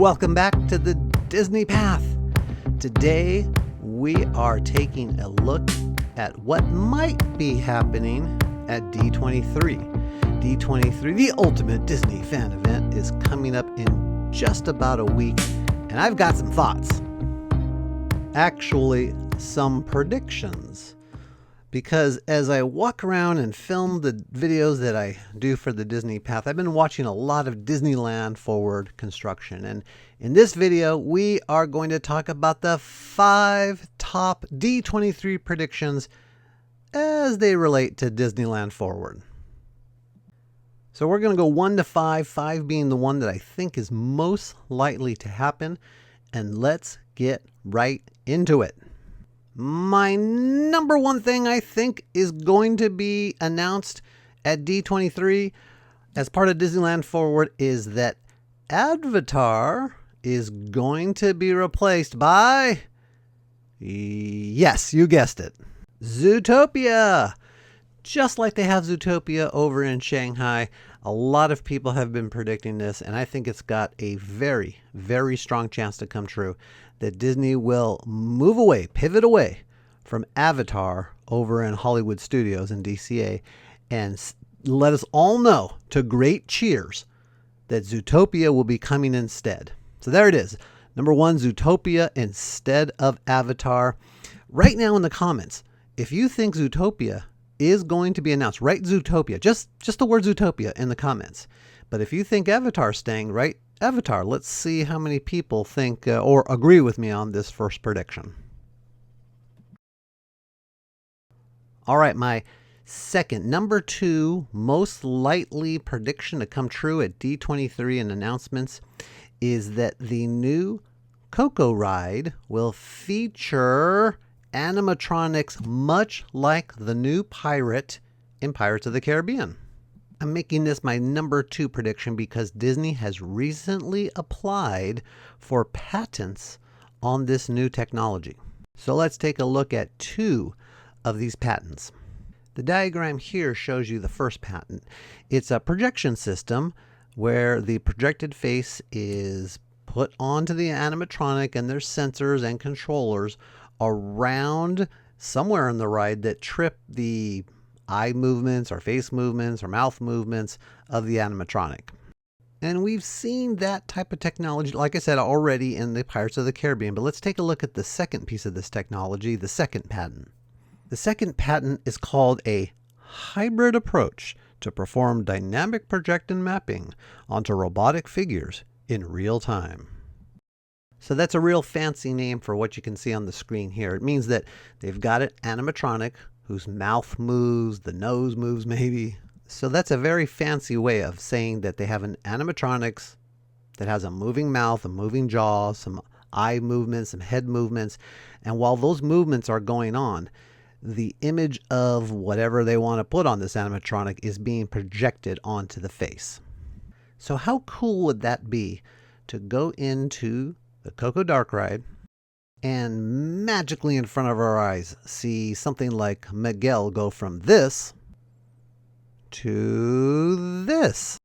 Welcome back to the Disney Path. Today we are taking a look at what might be happening at D23. D23, the ultimate Disney fan event, is coming up in just about a week, and I've got some thoughts. Actually, some predictions. Because as I walk around and film the videos that I do for the Disney Path, I've been watching a lot of DisneylandForward construction. And in this video, we are going to talk about the 5 top D23 predictions as they relate to DisneylandForward. So we're going to go 1 to 5, 5 being the one that I think is most likely to happen. And let's get right into it. My number one thing I think is going to be announced at D23 as part of DisneylandForward is that Avatar is going to be replaced by, yes, you guessed it, Zootopia. Just like they have Zootopia over in Shanghai, a lot of people have been predicting this, and I think it's got a very, very strong chance to come true, that Disney will move away, pivot away from Avatar over in Hollywood Studios in DCA, and let us all know to great cheers that Zootopia will be coming instead. So there it is. Number 1, Zootopia instead of Avatar. Right now in the comments, if you think Zootopia is going to be announced, write Zootopia, just the word Zootopia in the comments. But if you think Avatar is staying, write Avatar. Let's see how many people think or agree with me on this first prediction. All right, my second, number 2, most likely prediction to come true at D23 and announcements is that the new Coco ride will feature animatronics much like the new pirate in Pirates of the Caribbean. I'm making this my number 2 prediction because Disney has recently applied for patents on this new technology. So let's take a look at 2 of these patents. The diagram here shows you the first patent. It's a projection system where the projected face is put onto the animatronic, and there's sensors and controllers around somewhere in the ride that trip the eye movements or face movements or mouth movements of the animatronic. And we've seen that type of technology, like I said, already in the Pirates of the Caribbean. But let's take a look at the second piece of this technology, the second patent. The second patent is called a hybrid approach to perform dynamic projection mapping onto robotic figures in real time. So that's a real fancy name for what you can see on the screen here. It means that they've got an animatronic whose mouth moves, the nose moves maybe. So that's a very fancy way of saying that they have an animatronics that has a moving mouth, a moving jaw, some eye movements, some head movements. And while those movements are going on, the image of whatever they want to put on this animatronic is being projected onto the face. So how cool would that be to go into the Coco Dark Ride and magically in front of our eyes see something like Miguel go from this to this?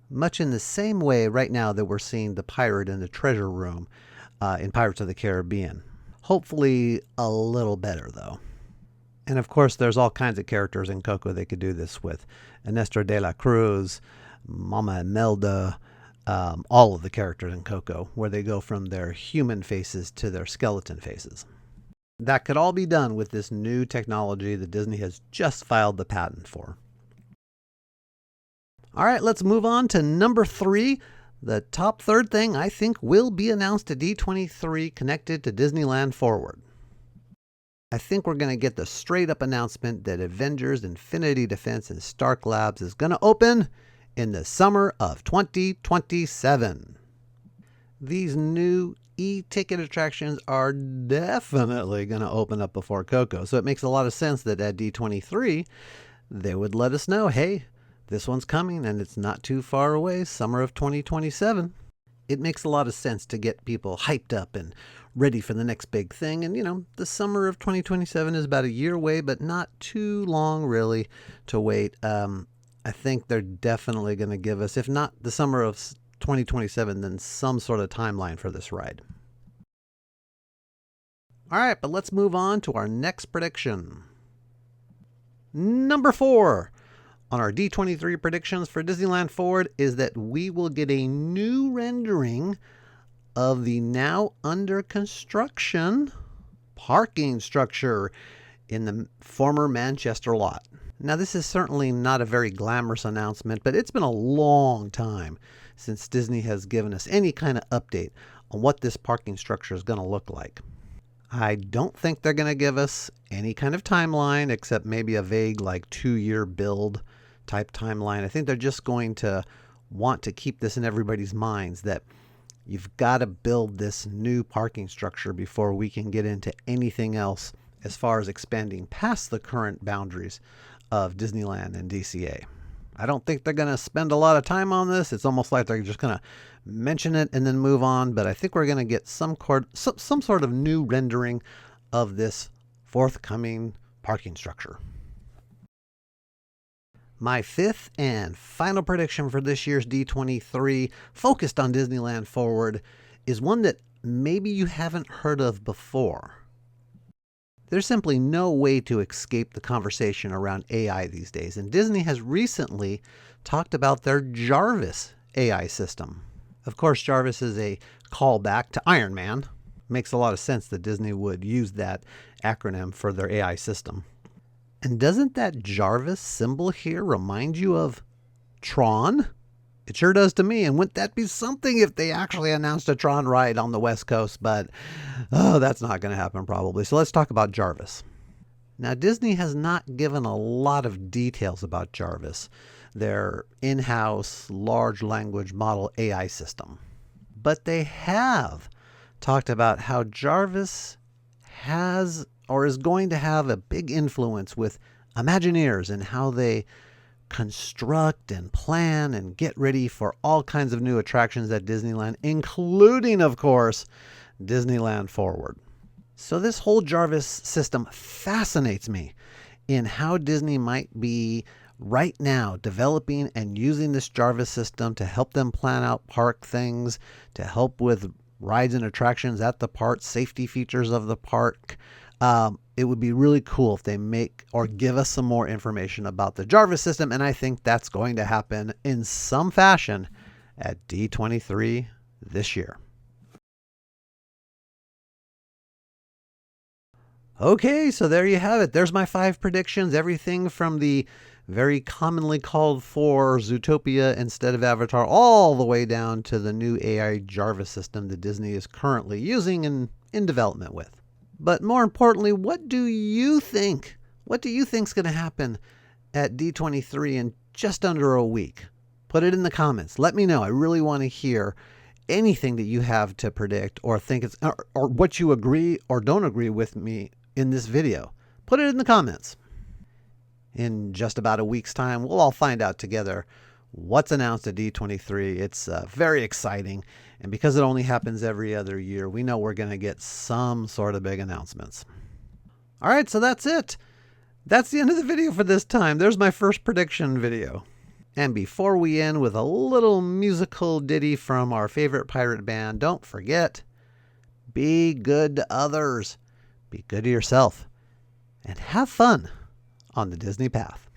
Much in the same way right now that we're seeing the pirate in the treasure room in Pirates of the Caribbean. Hopefully a little better though. And of course there's all kinds of characters in Coco they could do this with. Ernesto de la Cruz, Mama Imelda, all of the characters in Coco, where they go from their human faces to their skeleton faces. That could all be done with this new technology that Disney has just filed the patent for. All right, let's move on to number 3. The top third thing I think will be announced at D23 connected to DisneylandForward. I think we're going to get the straight up announcement that Avengers Infinity Defense in Stark Labs is going to open in the summer of 2027. These new e-ticket attractions are definitely going to open up before Coco, so it makes a lot of sense that at D23 they would let us know, hey, this one's coming and it's not too far away, summer of 2027. It makes a lot of sense to get people hyped up and ready for the next big thing. And, you know, the summer of 2027 is about a year away, but not too long really to wait. I think they're definitely going to give us, if not the summer of 2027 than some sort of timeline for this ride. All right, but let's move on to our next prediction. Number 4 on our D23 predictions for Disneyland Forward is that we will get a new rendering of the now under construction parking structure in the former Manchester lot. Now, this is certainly not a very glamorous announcement, but it's been a long time since Disney has given us any kind of update on what this parking structure is going to look like. I don't think they're going to give us any kind of timeline except maybe a vague 2-year build type timeline. I think they're just going to want to keep this in everybody's minds that you've got to build this new parking structure before we can get into anything else as far as expanding past the current boundaries of Disneyland and DCA. I don't think they're going to spend a lot of time on this. It's almost like they're just going to mention it and then move on. But I think we're going to get some sort of new rendering of this forthcoming parking structure. My 5th and final prediction for this year's D23, focused on Disneyland Forward, is one that maybe you haven't heard of before. There's simply no way to escape the conversation around AI these days, and Disney has recently talked about their Jarvis AI system. Of course, Jarvis is a callback to Iron Man. Makes a lot of sense that Disney would use that acronym for their AI system. And doesn't that Jarvis symbol here remind you of Tron? It sure does to me, and wouldn't that be something if they actually announced a Tron ride on the West Coast? But, that's not going to happen probably. So let's talk about Jarvis. Now, Disney has not given a lot of details about Jarvis, their in-house large language model AI system. But they have talked about how Jarvis has or is going to have a big influence with Imagineers and how they construct and plan and get ready for all kinds of new attractions at Disneyland, including, of course, Disneyland Forward. So this whole Jarvis system fascinates me in how Disney might be right now developing and using this Jarvis system to help them plan out park things, to help with rides and attractions at the park, safety features of the park. It would be really cool if they make or give us some more information about the Jarvis system, and I think that's going to happen in some fashion at D23 this year. Okay, so there you have it. There's my 5 predictions. Everything from the very commonly called for Zootopia instead of Avatar, all the way down to the new AI Jarvis system that Disney is currently using and in development with. But more importantly, what do you think? What do you think is going to happen at D23 in just under a week? Put it in the comments. Let me know. I really want to hear anything that you have to predict or think it's or what you agree or don't agree with me in this video. Put it in the comments. In just about a week's time, we'll all find out together what's announced at D23. It's very exciting. And because it only happens every other year, we know we're going to get some sort of big announcements. All right, so that's it. That's the end of the video for this time. There's my first prediction video. And before we end with a little musical ditty from our favorite pirate band, don't forget, be good to others, be good to yourself, and have fun on the Disney path.